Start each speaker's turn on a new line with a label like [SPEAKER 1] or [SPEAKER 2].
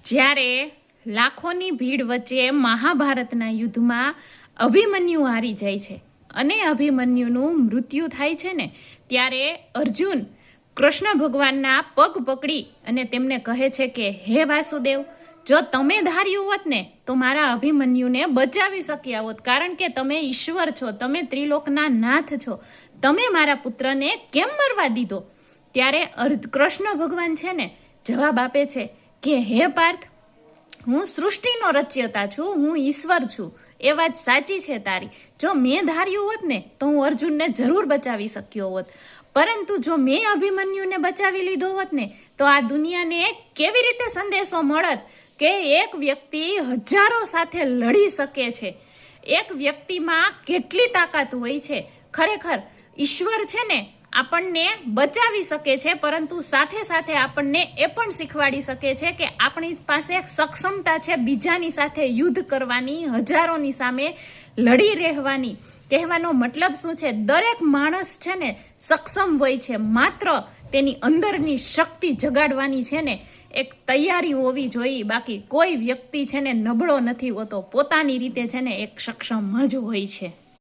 [SPEAKER 1] જ્યારે લાખોની ભીડ વચ્ચે મહાભારતના યુદ્ધમાં અભિમન્યુ હારી જાય છે અને અભિમન્યુનું મૃત્યુ થાય છે ને, ત્યારે અર્જુન કૃષ્ણ ભગવાનના પગ પકડી અને તેમને કહે છે કે હે વાસુદેવ, જો તમે ધાર્યું હોત ને તો મારા અભિમન્યુને બચાવી શક્યા હોત, કારણ કે તમે ઈશ્વર છો, તમે ત્રિલોકના નાથ છો, તમે મારા પુત્રને કેમ મરવા દીધો? ત્યારે કૃષ્ણ ભગવાન છે ને જવાબ આપે છે કે હે પાર્થ, હું સૃષ્ટિનો રચયતા છું, હું ઈશ્વર છું, એ વાત સાચી છે તારી. જો મેં ધાર્યું હોત ને તો હું અર્જુનને જરૂર બચાવી શક્યો હોત, પરંતુ જો મેં અભિમન્યુને બચાવી લીધો હોત ને તો આ દુનિયાને કેવી રીતે સંદેશો મળત કે એક વ્યક્તિ હજારો સાથે લડી શકે છે? એક વ્યક્તિમાં કેટલી તાકાત હોય છે! ખરેખર ઈશ્વર છે ને આપણને બચાવી શકે છે, પરંતુ સાથે સાથે આપણને એ પણ શીખવાડી શકે છે કે આપણી પાસે એક સક્ષમતા છે બીજાની સાથે યુદ્ધ કરવાની, હજારોની સામે લડી રહેવાની. કહેવાનો મતલબ શું છે? દરેક માણસ છે ને સક્ષમ હોય છે, માત્ર તેની અંદરની શક્તિ જગાડવાની છે ને એક તૈયારી હોવી જોઈએ. બાકી કોઈ વ્યક્તિ છે ને નબળો નથી હોતો, પોતાની રીતે છે ને એક સક્ષમ જ હોય છે.